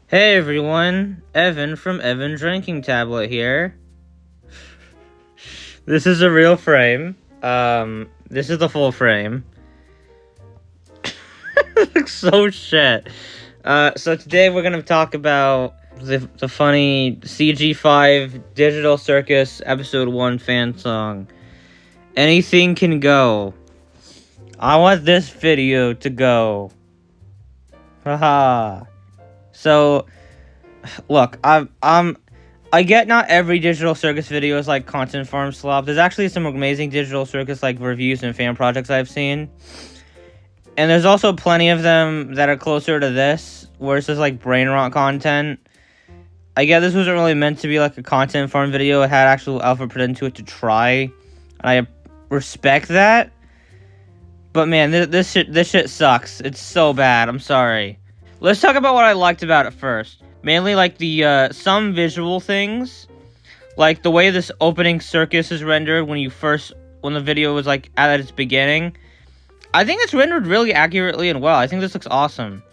Hey everyone, Evan from Evan Drinking Tablet here. This is a real frame. This is the full frame. It looks so shit. So today we're gonna talk about the funny CG5 Digital Circus Episode 1 fan song. Anything Can Go. I want this video to go. Haha. So, look, I get not every Digital Circus video is like content farm slop. There's actually some amazing Digital Circus like reviews and fan projects I've seen. And there's also plenty of them that are closer to this, where it's just like brain rot content. I get this wasn't really meant to be like a content farm video. It had actual alpha put into it to try. And I respect that. But man, this shit sucks. It's so bad. I'm sorry. Let's talk about what I liked about it first. Mainly like the some visual things, like the way this opening circus is rendered when the video was like at its beginning. I think it's rendered really accurately and well. I think this looks awesome.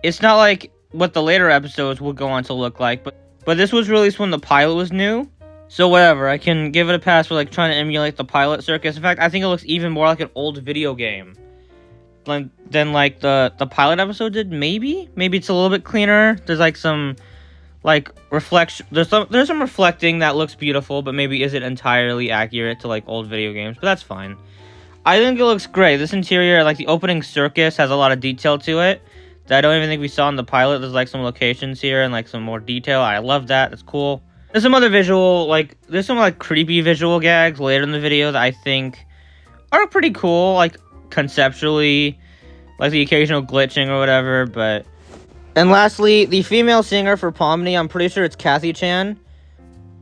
It's not like what the later episodes would go on to look like, but this was released when the pilot was new. So whatever, I can give it a pass for like trying to emulate the pilot circus. In fact, I think it looks even more like an old video game than like the pilot episode did. Maybe it's a little bit cleaner. There's like some like reflection. There's some reflecting that looks beautiful, but maybe isn't entirely accurate to like old video games. But that's fine. I think it looks great. This interior, like the opening circus, has a lot of detail to it that I don't even think we saw in the pilot. There's like some locations here and like some more detail. I love that. That's cool. There's some other there's some like creepy visual gags later in the video that I think are pretty cool, like conceptually, like the occasional glitching or whatever. And lastly, the female singer for Pomni, I'm pretty sure it's Kathy Chan,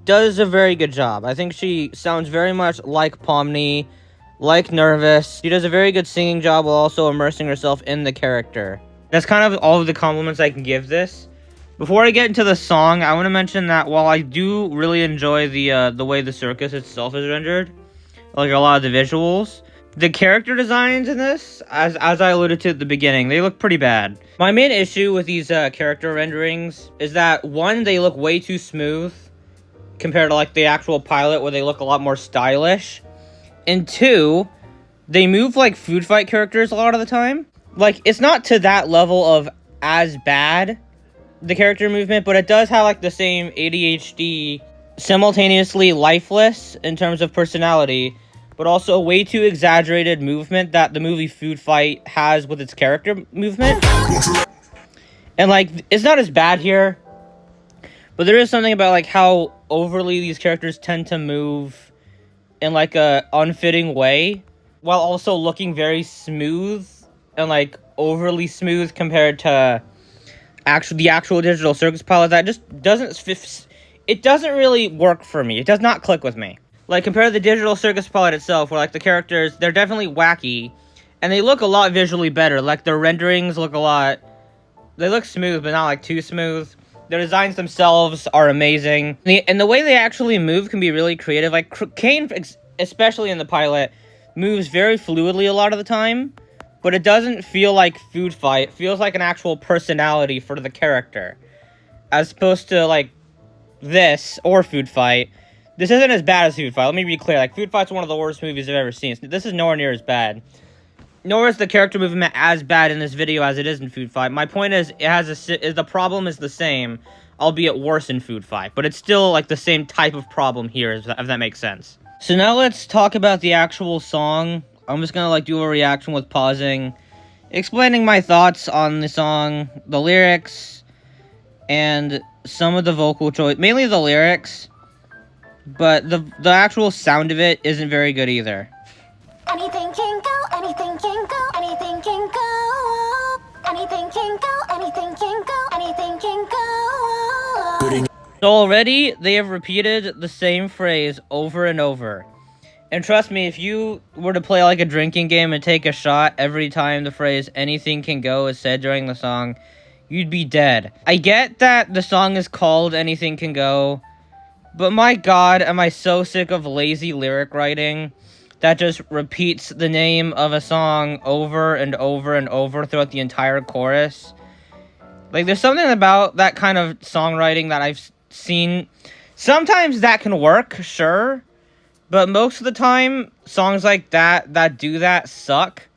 does a very good job. I think she sounds very much like Pomni, like Nervous. She does a very good singing job while also immersing herself in the character. That's kind of all of the compliments I can give this. Before I get into the song, I want to mention that while I do really enjoy the way the circus itself is rendered, like a lot of the visuals, the character designs in this, as I alluded to at the beginning, they look pretty bad. My main issue with these character renderings is that, one, they look way too smooth compared to like the actual pilot where they look a lot more stylish. And two, they move like food fight characters a lot of the time. Like, it's not to that level of as bad, the character movement, but it does have like the same ADHD, simultaneously lifeless in terms of personality, but also way too exaggerated movement that the movie Food Fight has with its character movement. And like, it's not as bad here, but there is something about like how overly these characters tend to move in like a unfitting way, while also looking very smooth and like overly smooth compared to the actual Digital Circus pilot. That just doesn't really work for me. It does not click with me. Like, compared to the Digital Circus pilot itself, where like the characters, they're definitely wacky, and they look a lot visually better. Like, their renderings they look smooth, but not like too smooth. Their designs themselves are amazing, and the way they actually move can be really creative. Like, Kane, especially in the pilot, moves very fluidly a lot of the time, but it doesn't feel like Food Fight. It feels like an actual personality for the character, as opposed to like this or Food Fight. This isn't as bad as Food Fight. Let me be clear. Like, Food Fight's one of the worst movies I've ever seen. This is nowhere near as bad. Nor is the character movement as bad in this video as it is in Food Fight. My point is, the problem is the same, albeit worse in Food Fight. But it's still like the same type of problem here, if that makes sense. So now let's talk about the actual song. I'm just gonna like do a reaction with pausing, explaining my thoughts on the song, the lyrics, and some of the vocal choice, mainly the lyrics. But the actual sound of it isn't very good either. Anything can go, anything can go, anything can go. Anything can go, anything can go, anything can go. So already, they have repeated the same phrase over and over. And trust me, if you were to play like a drinking game and take a shot every time the phrase anything can go is said during the song, you'd be dead. I get that the song is called Anything Can Go, but my god, am I so sick of lazy lyric writing that just repeats the name of a song over and over and over throughout the entire chorus. Like, there's something about that kind of songwriting that I've seen. Sometimes that can work, sure. But most of the time, songs like that do that suck.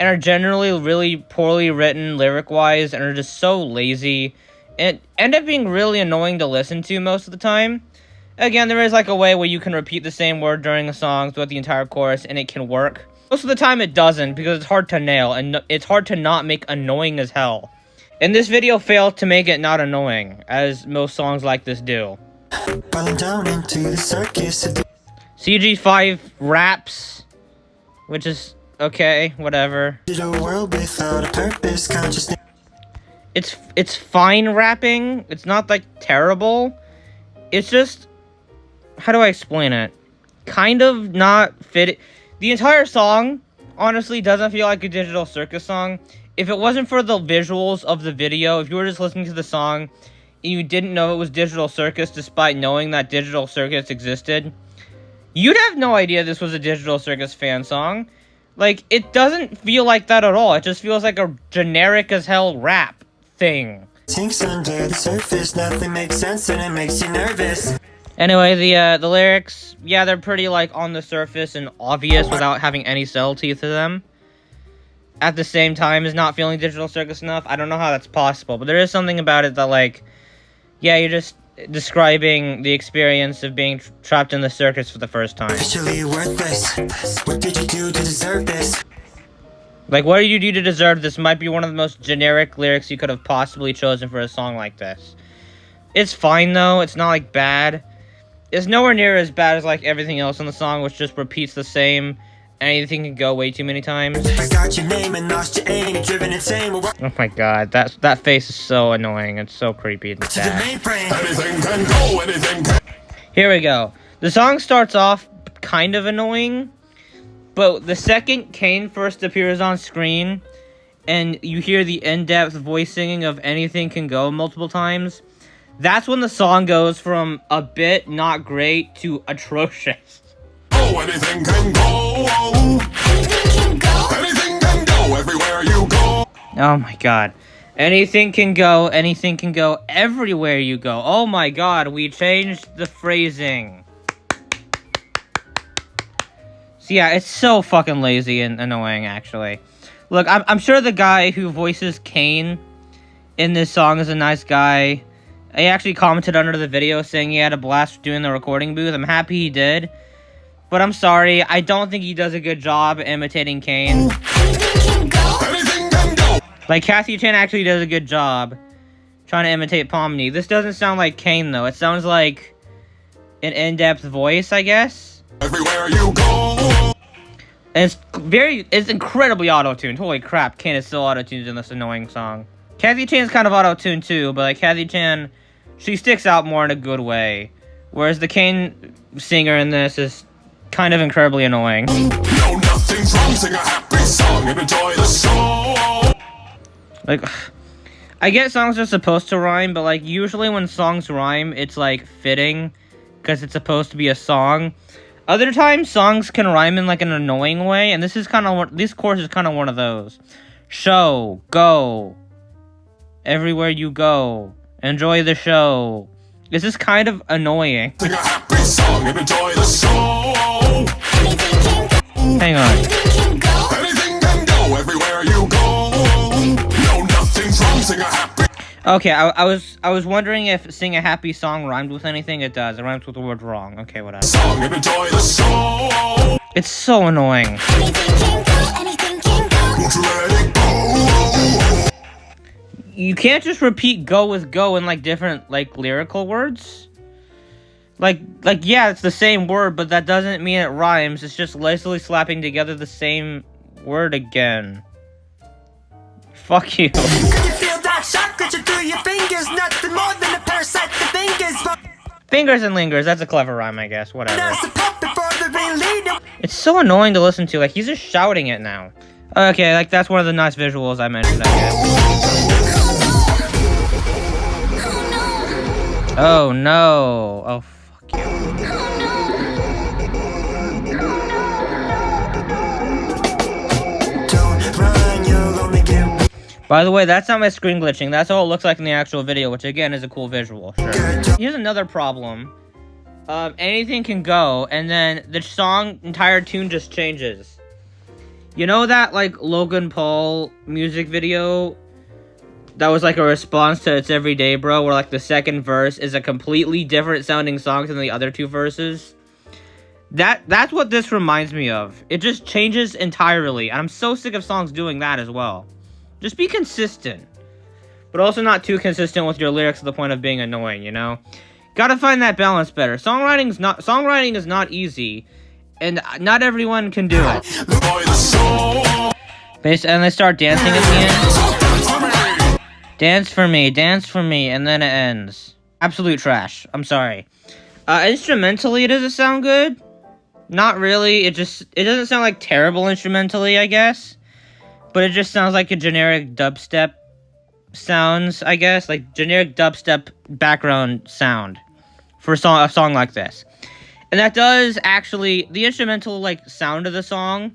And are generally really poorly written lyric-wise and are just so lazy. And end up being really annoying to listen to most of the time. Again, there is like a way where you can repeat the same word during a song throughout the entire chorus and it can work. Most of the time it doesn't because it's hard to nail and it's hard to not make annoying as hell. And this video failed to make it not annoying, as most songs like this do. Down into the circus. CG5 raps, which is okay, whatever. World without a purpose, consciousness. It's fine rapping. It's not like terrible. It's just, how do I explain it? Kind of not fit. The entire song honestly doesn't feel like a Digital Circus song. If it wasn't for the visuals of the video, if you were just listening to the song and you didn't know it was Digital Circus despite knowing that Digital Circus existed, you'd have no idea this was a Digital Circus fan song. Like, it doesn't feel like that at all. It just feels like a generic as hell rap thing. Sinks under the surface, nothing makes sense and it makes you nervous. Anyway, the lyrics, yeah, they're pretty, like, on the surface and obvious without having any subtlety to them. At the same time as not feeling Digital Circus enough. I don't know how that's possible, but there is something about it that, like, yeah, you're just describing the experience of being trapped in the circus for the first time. Officially worthless. What did you do to deserve this? Like, what did you do to deserve this might be one of the most generic lyrics you could have possibly chosen for a song like this. It's fine, though. It's not, like, bad. It's nowhere near as bad as, like, everything else in the song, which just repeats the same anything can go way too many times. Forgot your name and lost your aim, driven insane. Oh my god, that face is so annoying. It's so creepy and bad. Anything can go, anything can. Here we go. The song starts off kind of annoying, but the second Kane first appears on screen and you hear the in-depth voice singing of Anything Can Go multiple times, that's when the song goes from a bit not great to atrocious. Oh, anything can go. Anything can go. Anything can go everywhere you go. Oh my god. Anything can go everywhere you go. Oh my god, we changed the phrasing. So yeah, it's so fucking lazy and annoying, actually. Look, I'm sure the guy who voices Kane in this song is a nice guy. He actually commented under the video saying he had a blast doing the recording booth. I'm happy he did. But I'm sorry, I don't think he does a good job imitating Kane. Like, Kathy Chan actually does a good job trying to imitate Pomni. This doesn't sound like Kane, though. It sounds like an in-depth voice, I guess. Everywhere you go. And it's incredibly auto-tuned. Holy crap, Kane is still auto-tuned in this annoying song. Kathy Chan's kind of auto-tuned, too, but, like, Kathy Chan, she sticks out more in a good way. Whereas the Kane singer in this is kind of incredibly annoying. No, nothing's wrong. Sing a happy song and enjoy the show. Like, I get songs are supposed to rhyme, but, like, usually when songs rhyme, it's, like, fitting, because it's supposed to be a song. Other times, songs can rhyme in, like, an annoying way, and this chorus is kind of one of those. Show, go, everywhere you go, enjoy the show. This is kind of annoying. Sing a happy song and enjoy the show. Hang on. Anything can go everywhere you go. No, nothing's wrong. Sing a happy. Okay, I was wondering if sing a happy song rhymed with anything. It does. It rhymes with the word wrong. Okay, whatever. Song and enjoy the show. It's so annoying. Won't you let it go? You can't just repeat go with go in, like, different, like, lyrical words. Like, yeah, it's the same word, but that doesn't mean it rhymes. It's just lazily slapping together the same word again. Fuck you. Could you feel that shock? Could you do your fingers? Nothing more than a parasite. The fingers. Fingers and lingers. That's a clever rhyme, I guess. Whatever. There's a pop before the ringleader. It's so annoying to listen to. Like, he's just shouting it now. Okay, like, that's one of the nice visuals I mentioned, I guess. Oh, no. Oh, fuck you. By the way, that's not my screen glitching. That's how it looks like in the actual video, which again is a cool visual. Sure. Here's another problem. Anything can go, and then the entire tune just changes. You know that, like, Logan Paul music video that was, like, a response to It's Everyday Bro, where, like, the second verse is a completely different sounding song than the other two verses? That's what this reminds me of. It just changes entirely, and I'm so sick of songs doing that as well. Just be consistent, but also not too consistent with your lyrics to the point of being annoying, you know? Gotta find that balance better. Songwriting is not easy, and not everyone can do it. And they start dancing at the end. Dance for me, and then it ends. Absolute trash. I'm sorry. Instrumentally, does it sound good? Not really. It doesn't sound like terrible instrumentally, I guess. But it just sounds like a generic dubstep sounds, I guess. Like, generic dubstep background sound for a song like this. And that does actually... The instrumental, like, sound of the song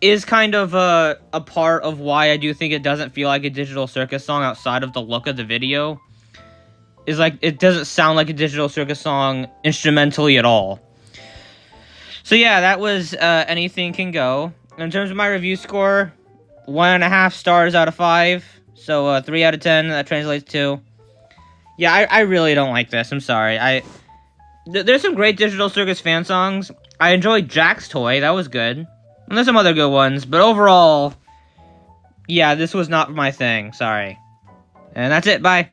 is kind of a part of why I do think it doesn't feel like a Digital Circus song outside of the look of the video. Is, like, it doesn't sound like a Digital Circus song instrumentally at all. So, yeah, that was Anything Can Go. In terms of my review score, 1.5 stars out of 5. So, 3 out of 10, that translates to... Yeah, I really don't like this. I'm sorry. There's some great Digital Circus fan songs. I enjoyed Jack's Toy. That was good. And there's some other good ones. But overall, yeah, this was not my thing. Sorry. And that's it. Bye.